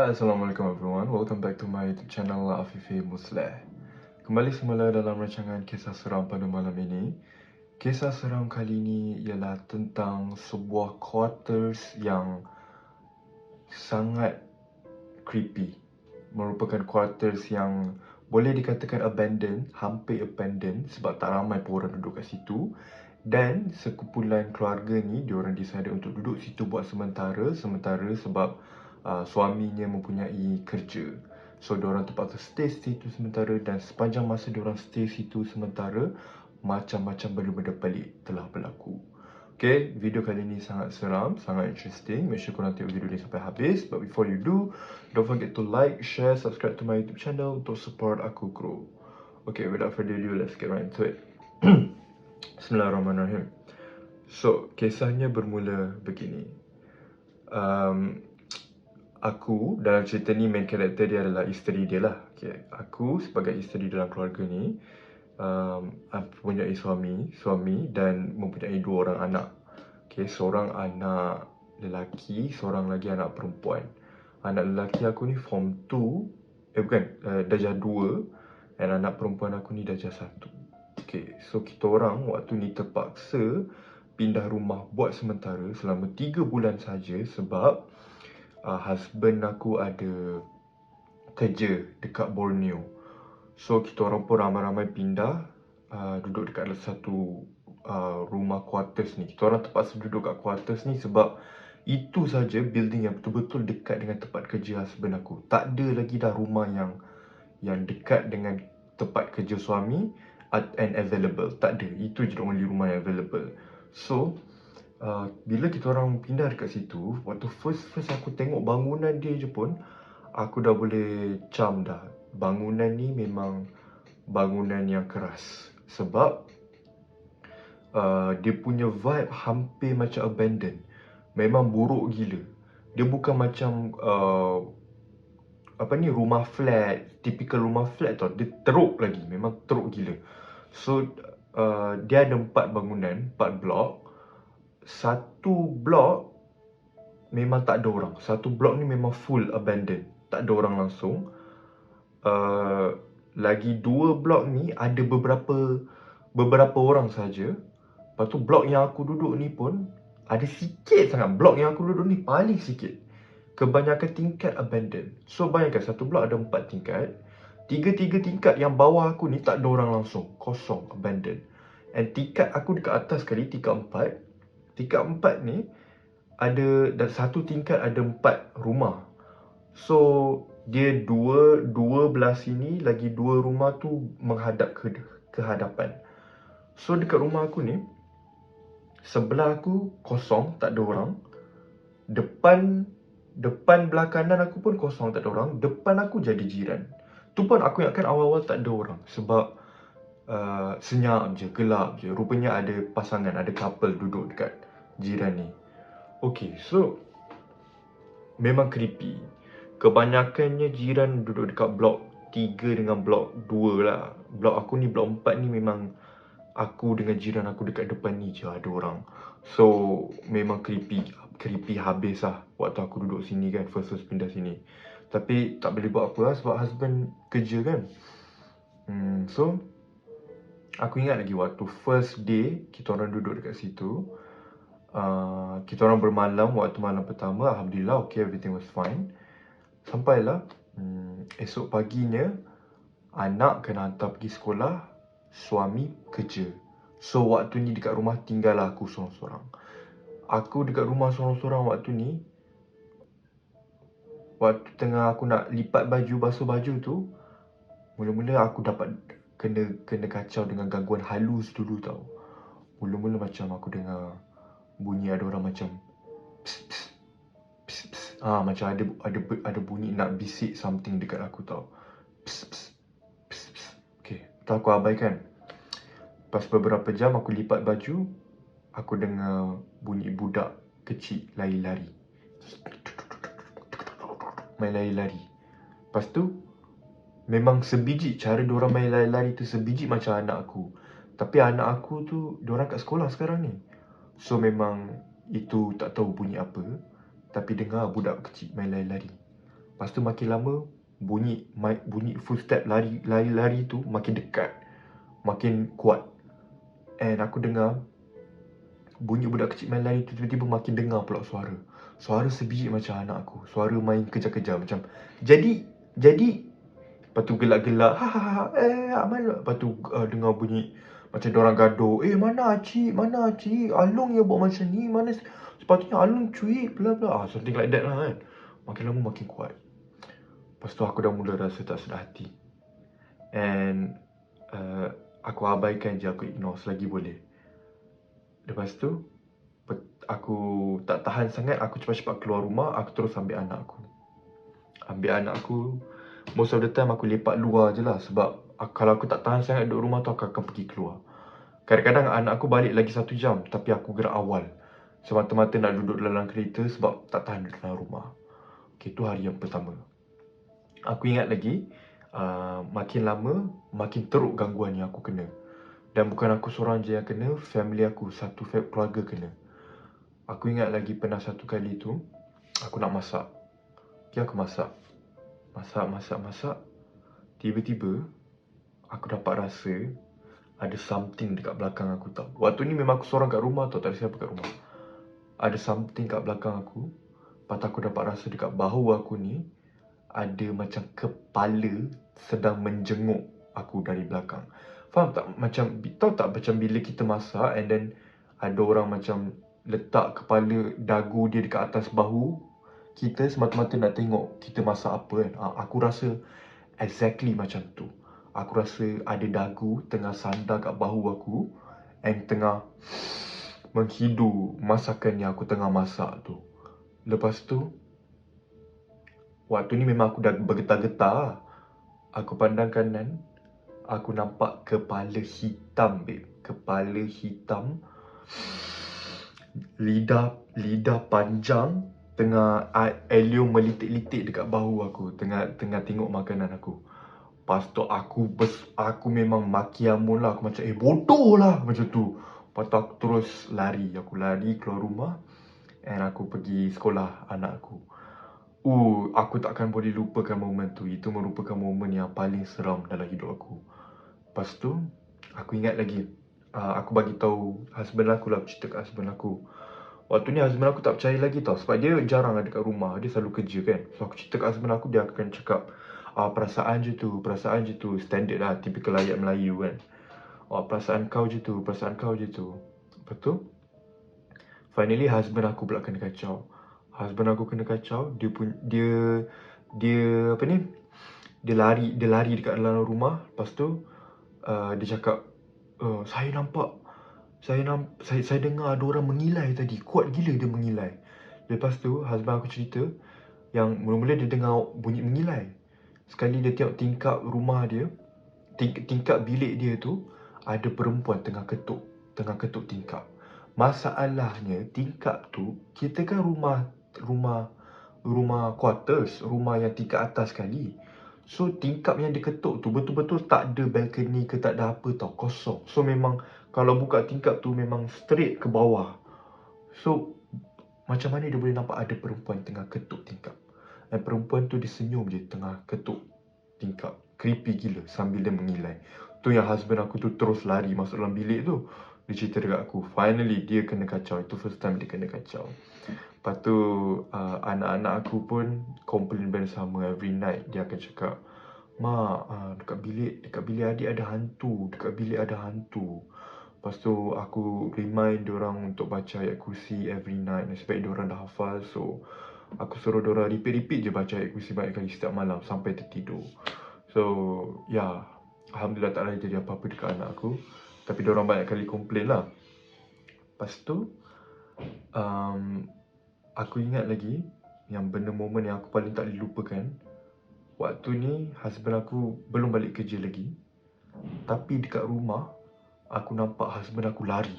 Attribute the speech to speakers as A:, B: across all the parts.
A: Assalamualaikum everyone, welcome back to my YouTube channel Afifi Musleh. Kembali semula dalam rancangan kisah seram pada malam ini. Kisah seram kali ini ialah tentang sebuah quarters yang sangat creepy. Merupakan quarters yang boleh dikatakan abandoned, hampir abandoned sebab tak ramai pun orang duduk kat situ. Dan sekumpulan keluarga ni, diorang decide untuk duduk situ buat sementara sebab suaminya mempunyai kerja. So diorang terpaksa stay situ sementara, dan sepanjang masa diorang stay situ sementara, macam-macam benda-benda pelik telah berlaku. Okay, video kali ni sangat seram, sangat interesting. Make sure korang tengok video ni sampai habis. But before you do, don't forget to like, share, subscribe to my YouTube channel untuk support aku grow. Okay, without further ado, let's get right into it. Bismillahirrahmanirrahim. So, kisahnya bermula begini. Aku dalam cerita ni, main karakter dia adalah isteri dia lah. Okay. Aku sebagai isteri dalam keluarga ni, mempunyai suami dan mempunyai 2 orang anak. Okay, seorang anak lelaki, seorang lagi anak perempuan. Anak lelaki aku ni form 2, darjah 2, dan anak perempuan aku ni darjah 1. Okay, so kita orang waktu ni terpaksa pindah rumah buat sementara selama 3 bulan saja sebab husband aku ada kerja dekat Borneo. So kita orang pun ramai-ramai pindah, duduk dekat satu rumah quarters ni. Kita orang terpaksa duduk kat quarters ni sebab itu saja building yang betul-betul dekat dengan tempat kerja husband aku. Tak ada lagi dah rumah yang dekat dengan tempat kerja suami and available. Tak ada. Itu je the only rumah yang available. So bila kita orang pindah dekat situ, waktu first aku tengok bangunan dia je pun, aku dah boleh cam dah. Bangunan ni memang bangunan yang keras. Sebab dia punya vibe hampir macam abandoned. Memang buruk gila. Dia bukan macam rumah flat, typical rumah flat tau. Dia teruk lagi, memang teruk gila. So dia ada 4 bangunan, 4 blok. Satu blok memang tak ada orang. Satu blok ni memang full abandoned, tak ada orang langsung. Lagi 2 blok ni ada beberapa orang saja. Lepas tu blok yang aku duduk ni pun ada sikit sangat. Blok yang aku duduk ni paling sikit. Kebanyakan tingkat abandoned. So bayangkan satu blok ada 4 tingkat. 3 tingkat yang bawah aku ni tak ada orang langsung, kosong, abandoned. And tingkat aku dekat atas sekali, tingkat 4. Tingkat 4 ni ada, dan satu tingkat ada 4 rumah. So dia dua belah sini, lagi 2 rumah tu menghadap ke hadapan. So dekat rumah aku ni, sebelah aku kosong, tak ada orang. Depan belah kanan aku pun kosong, tak ada orang. Depan aku jadi jiran. Tu pun aku ingatkan awal-awal tak ada orang sebab senyap je, gelap je. Rupanya ada pasangan, ada couple duduk dekat jiran ni. Okay, so memang creepy. Kebanyakannya jiran duduk dekat blok 3 dengan blok 2 lah. Blok aku ni, blok 4 ni memang aku dengan jiran aku dekat depan ni je ada orang. So memang creepy habis lah waktu aku duduk sini kan, first pindah sini. Tapi tak boleh buat apa lah sebab husband kerja kan. So aku ingat lagi waktu first day kita orang duduk dekat situ. Kita orang bermalam waktu malam pertama. Alhamdulillah, okay, everything was fine. Sampailah esok paginya, anak kena hantar pergi sekolah, suami kerja. So waktu ni dekat rumah tinggal aku sorang-sorang. Aku dekat rumah sorang-sorang waktu ni. Waktu tengah aku nak lipat baju, basuh baju tu, mula-mula aku dapat kena kacau dengan gangguan halus dulu tau. Mula-mula macam aku dengar bunyi ada orang macam pss, pss, pss, pss. Macam ada bunyi nak bisik something dekat aku tau. Pss, pss, pss, pss. Okay, tak aku abaikan. Lepas beberapa jam aku lipat baju, aku dengar bunyi budak kecil lari-lari. Main lari-lari. Lepas tu memang sebiji, cara diorang main lari-lari tu sebiji macam anak aku. Tapi anak aku tu, diorang kat sekolah sekarang ni. So memang itu tak tahu bunyi apa, tapi dengar budak kecil main lari-lari. Lepas tu makin lama bunyi footstep lari tu makin dekat, makin kuat. And aku dengar bunyi budak kecil main lari tu, tiba-tiba makin dengar pula suara sebiji macam anak aku, suara main kejar-kejar macam jadi lepas tu gelak-gelak, Amal. Lepas tu dengar bunyi macam diorang gaduh, mana Acik, Alung yang buat macam ni, mana sepatutnya Alung cuit, bla bla, something like that lah kan. Makin lama makin kuat. Lepas tu aku dah mula rasa tak sedar hati. And aku abaikan je, aku ignore selagi boleh. Lepas tu aku tak tahan sangat, aku cepat-cepat keluar rumah. Aku terus ambil anak aku. Most of the time aku lepak luar je lah. Sebab kalau aku tak tahan sangat duduk rumah tu, aku akan pergi keluar. Kadang-kadang anak aku balik lagi 1 jam, tapi aku gerak awal, semata-mata nak duduk dalam kereta sebab tak tahan duduk dalam rumah. Okay, tu hari yang pertama. Aku ingat lagi, makin lama makin teruk gangguan yang aku kena. Dan bukan aku seorang je yang kena, family aku, satu keluarga kena. Aku ingat lagi pernah satu kali tu, aku nak masak. Okay, aku masak. Tiba-tiba aku dapat rasa ada something dekat belakang aku tau. Waktu ni memang aku seorang kat rumah tau, tak ada siapa kat rumah. Ada something kat belakang aku. Lepas aku dapat rasa dekat bahu aku ni ada macam kepala sedang menjenguk aku dari belakang. Faham tak? Macam, tahu tak macam bila kita masak and then ada orang macam letak kepala dagu dia dekat atas bahu kita semata-mata nak tengok kita masak apa kan. Aku rasa exactly macam tu. Aku rasa ada dagu tengah sandar kat bahu aku and tengah menghidu masakan yang aku tengah masak tu. Lepas tu, waktu ni memang aku dah bergetar-getar. Aku pandang kanan, aku nampak kepala hitam, babe. Kepala hitam, lidah panjang, tengah helium melitik-litik dekat bahu aku, tengah tengok makanan aku. Lepas tu aku memang maki amun lah. Aku macam bodoh lah macam tu. Lepas tu aku terus lari. Aku lari keluar rumah and aku pergi sekolah anak aku. Aku takkan boleh lupakan momen tu. Itu merupakan momen yang paling seram dalam hidup aku. Lepas tu aku ingat lagi, aku bagi tahu husband aku lah. Aku cerita kat husband aku. Waktu ni husband aku tak percaya lagi tau, sebab dia jarang ada kat rumah. Dia selalu kerja kan. So aku cerita kat husband aku, dia akan cakap, perasaan je tu, standard lah, typical ayat Melayu kan. Perasaan kau je tu. Lepas tu finally husband aku pula kena kacau. Dia apa ni, dia lari dekat dalam rumah. Lepas tu dia cakap, saya dengar ada orang mengilai tadi. Kuat gila dia mengilai. Lepas tu husband aku cerita yang mula-mula dia dengar bunyi mengilai. Sekali dia tengok tingkap rumah dia, tingkap bilik dia tu, ada perempuan tengah ketuk tingkap. Masalahnya tingkap tu, kita kan rumah quarters, rumah yang tingkat atas sekali. So tingkap yang diketuk tu betul-betul tak ada balcony ke, tak ada apa tau, kosong. So memang kalau buka tingkap tu memang straight ke bawah. So macam mana dia boleh nampak ada perempuan tengah ketuk tingkap? Dan perempuan tu dia senyum je tengah ketuk tingkap. Creepy gila sambil dia mengilai. Tu yang husband aku tu terus lari masuk dalam bilik tu. Dia cerita dekat aku, finally dia kena kacau. Itu first time dia kena kacau. Lepas tu anak-anak aku pun complain benda sama. Every night dia akan cakap, Mak, dekat bilik adik ada hantu. Lepas tu aku remind diorang untuk baca ayat kursi every night. Sebab diorang dah hafal. So aku suruh diorang repeat je baca ayat kursi banyak kali setiap malam sampai tertidur. So Alhamdulillah tak ada jadi apa-apa dekat anak aku. Tapi diorang banyak kali komplain lah. Lepas tu aku ingat lagi yang benda momen yang aku paling tak boleh lupakan. Waktu ni husband aku belum balik kerja lagi. Tapi dekat rumah aku nampak husband aku lari.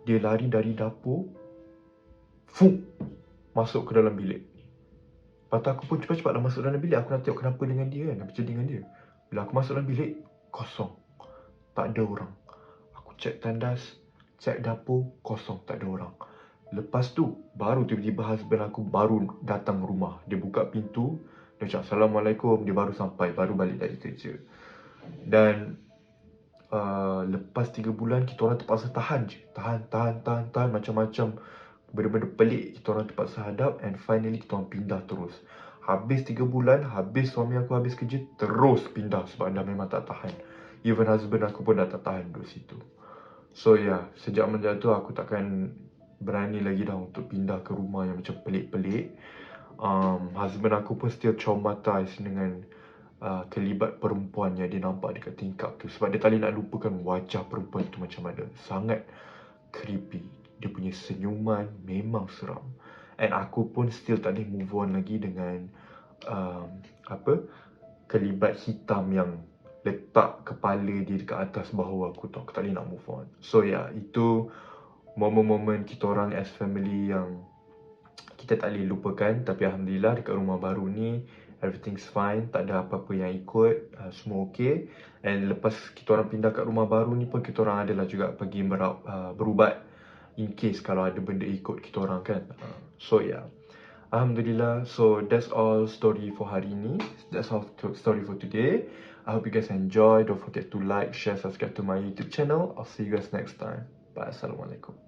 A: Dia lari dari dapur, masuk ke dalam bilik. Lepas tu aku pun cepat-cepatlah masuk dalam bilik. Aku nak tengok kenapa dengan dia kan, apa jadi dengan dia. Bila aku masuk dalam bilik, kosong. Tak ada orang. Aku cek tandas, cek dapur, kosong, tak ada orang. Lepas tu, baru tiba-tiba husband aku baru datang rumah. Dia buka pintu, Dia cakap Assalamualaikum, dia baru sampai, baru balik dari kerja. Dan lepas 3 bulan kita orang terpaksa tahan je. Tahan macam-macam. Benda-benda pelik kita orang terpaksa hadap, and finally kita orang pindah terus. Habis 3 bulan, habis suami aku habis kerja, terus pindah sebab dah memang tak tahan. Even husband aku pun dah tak tahan duduk situ. So sejak menjak tu aku takkan berani lagi dah untuk pindah ke rumah yang macam pelik-pelik. Husband aku pun still traumatized dengan kelibat perempuan yang dia nampak dekat tingkap tu. Sebab dia tak boleh nak lupakan wajah perempuan tu macam mana. Sangat creepy. Dia punya senyuman memang seram. And aku pun still tak boleh move on lagi dengan kelibat hitam yang letak kepala dia dekat atas bahu aku tu. Aku tak boleh nak move on. So itu momen-momen kita orang as family yang kita tak boleh lupakan. Tapi Alhamdulillah dekat rumah baru ni everything's fine, tak ada apa-apa yang ikut, semua okay. And lepas kita orang pindah kat rumah baru ni pun kita orang adalah juga pergi berubat in case kalau ada benda ikut kita orang kan. So Alhamdulillah. So that's all story for hari ni. That's all story for today. I hope you guys enjoy. Don't forget to like, share, subscribe to my YouTube channel. I'll see you guys next time. Bye. Assalamualaikum.